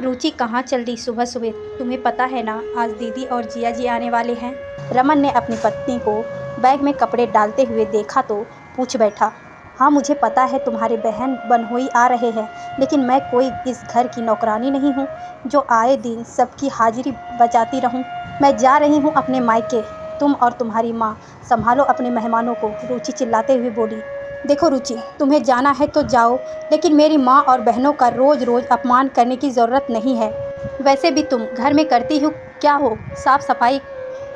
रुचि कहाँ चल दी सुबह सुबह? तुम्हें पता है ना, आज दीदी और जिया जी आने वाले हैं। रमन ने अपनी पत्नी को बैग में कपड़े डालते हुए देखा तो पूछ बैठा। हाँ, मुझे पता है तुम्हारे बहन बनहोई आ रहे हैं, लेकिन मैं कोई इस घर की नौकरानी नहीं हूँ जो आए दिन सबकी हाजिरी बजाती रहूँ। मैं जा रही हूँ अपने मायके। तुम और तुम्हारी माँ संभालो अपने मेहमानों को, रुचि चिल्लाते हुए बोली। देखो रुचि, तुम्हें जाना है तो जाओ, लेकिन मेरी माँ और बहनों का रोज़ रोज़ अपमान करने की ज़रूरत नहीं है। वैसे भी तुम घर में करती हो क्या हो? साफ़ सफाई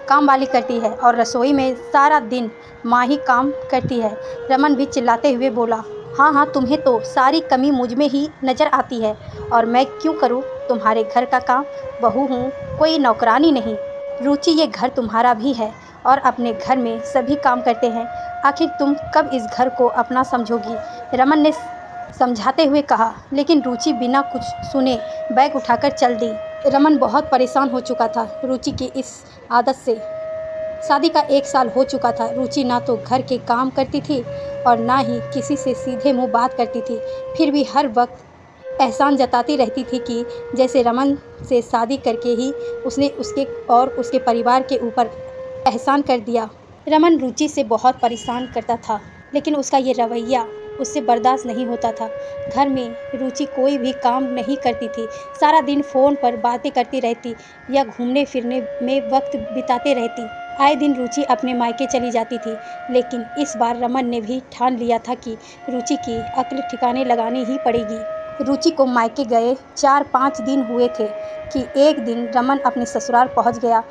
काम वाली करती है और रसोई में सारा दिन माँ ही काम करती है। रमन भी चिल्लाते हुए बोला। हाँ हाँ, तुम्हें तो सारी कमी मुझ में ही नज़र आती है, और मैं क्यों करूँ तुम्हारे घर का काम? बहू हूँ, कोई नौकरानी नहीं। रुचि, ये घर तुम्हारा भी है और अपने घर में सभी काम करते हैं। आखिर तुम कब इस घर को अपना समझोगी? रमन ने समझाते हुए कहा। लेकिन रुचि बिना कुछ सुने बैग उठाकर चल दी। रमन बहुत परेशान हो चुका था रुचि की इस आदत से। शादी का 1 साल हो चुका था। रुचि ना तो घर के काम करती थी और ना ही किसी से सीधे मुंह बात करती थी। फिर भी हर वक्त एहसान जताती रहती थी कि जैसे रमन से शादी करके ही उसने उसके और उसके परिवार के ऊपर एहसान कर दिया। रमन रुचि से बहुत परेशान करता था, लेकिन उसका ये रवैया उससे बर्दाश्त नहीं होता था। घर में रुचि कोई भी काम नहीं करती थी। सारा दिन फ़ोन पर बातें करती रहती या घूमने फिरने में वक्त बिताते रहती। आए दिन रुचि अपने मायके चली जाती थी, लेकिन इस बार रमन ने भी ठान लिया था कि रुचि की अक्ल ठिकाने लगानी ही पड़ेगी। रुचि को मायके गए 4-5 दिन हुए थे कि एक दिन रमन अपने ससुराल पहुंच गया।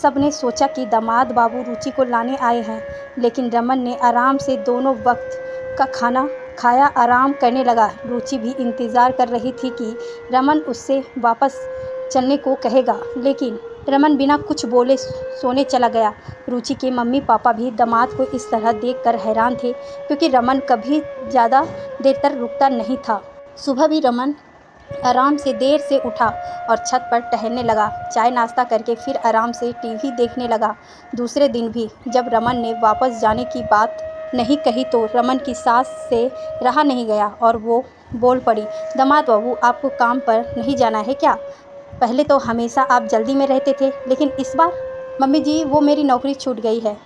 सबने सोचा कि दामाद बाबू रुचि को लाने आए हैं, लेकिन रमन ने आराम से दोनों वक्त का खाना खाया, आराम करने लगा। रुचि भी इंतज़ार कर रही थी कि रमन उससे वापस चलने को कहेगा, लेकिन रमन बिना कुछ बोले सोने चला गया। रुचि के मम्मी पापा भी दामाद को इस तरह देखकर हैरान थे, क्योंकि रमन कभी ज़्यादा देर तक रुकता नहीं था। सुबह भी रमन आराम से देर से उठा और छत पर टहलने लगा। चाय नाश्ता करके फिर आराम से टीवी देखने लगा। दूसरे दिन भी जब रमन ने वापस जाने की बात नहीं कही तो रमन की सास से रहा नहीं गया और वो बोल पड़ी। दामाद बाबू, आपको काम पर नहीं जाना है क्या? पहले तो हमेशा आप जल्दी में रहते थे, लेकिन इस बार? मम्मी जी, वो मेरी नौकरी छूट गई है।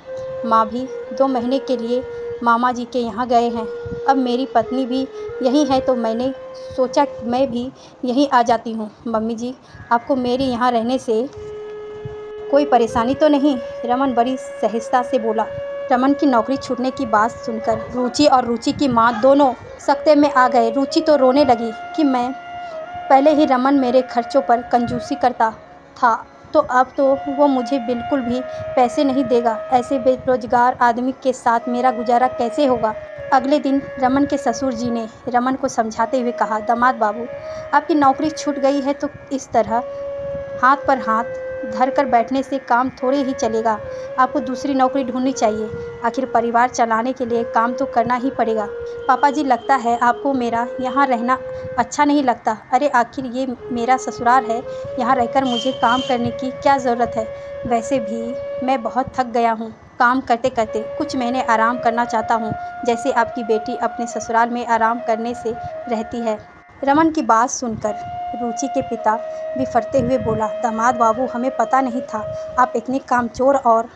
माँ भी 2 महीने के लिए मामा जी के यहाँ गए हैं। अब मेरी पत्नी भी यहीं है, तो मैंने सोचा मैं भी यहीं आ जाती हूँ। मम्मी जी, आपको मेरे यहाँ रहने से कोई परेशानी तो नहीं? रमन बड़ी सहजता से बोला। रमन की नौकरी छूटने की बात सुनकर रुचि और रुचि की माँ दोनों सकते में आ गए। रुचि तो रोने लगी कि मैं पहले ही रमन मेरे खर्चों पर कंजूसी करता था, तो अब तो वो मुझे बिल्कुल भी पैसे नहीं देगा। ऐसे बेरोजगार आदमी के साथ मेरा गुजारा कैसे होगा? अगले दिन रमन के ससुर जी ने रमन को समझाते हुए कहा। दामाद बाबू, आपकी नौकरी छूट गई है तो इस तरह हाथ पर हाथ धर कर बैठने से काम थोड़े ही चलेगा। आपको दूसरी नौकरी ढूंढनी चाहिए। आखिर परिवार चलाने के लिए काम तो करना ही पड़ेगा। पापा जी, लगता है आपको मेरा यहाँ रहना अच्छा नहीं लगता। अरे आखिर ये मेरा ससुराल है, यहाँ रहकर मुझे काम करने की क्या ज़रूरत है? वैसे भी मैं बहुत थक गया हूँ काम करते करते। कुछ महीने आराम करना चाहता हूँ, जैसे आपकी बेटी अपने ससुराल में आराम करने से रहती है। रमन की बात सुनकर रुचि के पिता बिफरते हुए बोला। दामाद बाबू, हमें पता नहीं था आप इतने कामचोर और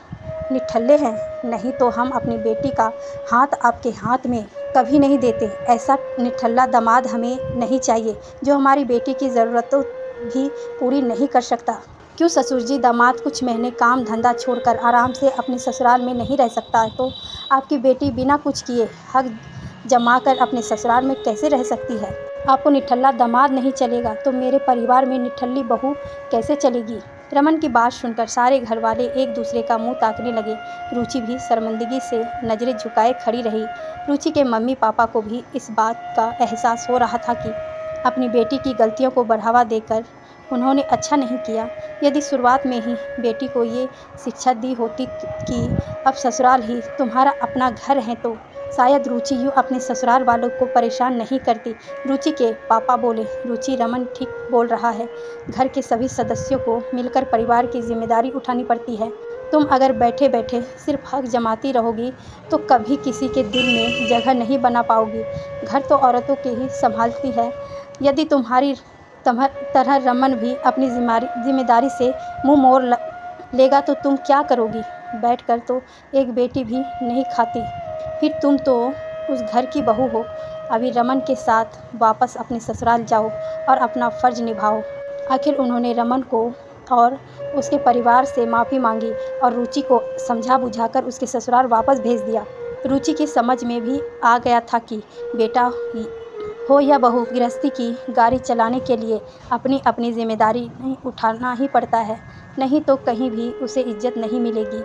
निठल्ले हैं, नहीं तो हम अपनी बेटी का हाथ आपके हाथ में कभी नहीं देते। ऐसा निठल्ला दामाद हमें नहीं चाहिए जो हमारी बेटी की ज़रूरतों भी पूरी नहीं कर सकता। क्यों ससुर जी? दामाद कुछ महीने काम धंधा छोड़कर आराम से अपने ससुराल में नहीं रह सकता तो आपकी बेटी बिना कुछ किए हक जमा कर अपने ससुराल में कैसे रह सकती है? आपको निठल्ला दामाद नहीं चलेगा तो मेरे परिवार में निठल्ली बहू कैसे चलेगी? रमन की बात सुनकर सारे घर वाले एक दूसरे का मुंह ताकने लगे। रुचि भी शर्मिंदगी से नज़रें झुकाए खड़ी रही। रुचि के मम्मी पापा को भी इस बात का एहसास हो रहा था कि अपनी बेटी की गलतियों को बढ़ावा देकर उन्होंने अच्छा नहीं किया। यदि शुरुआत में ही बेटी को ये शिक्षा दी होती कि अब ससुराल ही तुम्हारा अपना घर है, तो शायद रुचि यूँ अपने ससुराल वालों को परेशान नहीं करती। रुचि के पापा बोले। रुचि, रमन ठीक बोल रहा है। घर के सभी सदस्यों को मिलकर परिवार की जिम्मेदारी उठानी पड़ती है। तुम अगर बैठे बैठे सिर्फ हक जमाती रहोगी तो कभी किसी के दिल में जगह नहीं बना पाओगी। घर तो औरतों के ही संभालती है। यदि तुम्हारी तरह रमन भी अपनी जिम्मेदारी से मुंह मोड़ लेगा तो तुम क्या करोगी? बैठकर तो एक बेटी भी नहीं खाती, फिर तुम तो उस घर की बहू हो। अभी रमन के साथ वापस अपने ससुराल जाओ और अपना फ़र्ज़ निभाओ। आखिर उन्होंने रमन को और उसके परिवार से माफ़ी मांगी और रुचि को समझा बुझाकर उसके ससुराल वापस भेज दिया। रुचि की समझ में भी आ गया था कि बेटा हो या बहू, गृहस्थी की गाड़ी चलाने के लिए अपनी अपनी जिम्मेदारी नहीं उठाना ही पड़ता है, नहीं तो कहीं भी उसे इज्जत नहीं मिलेगी।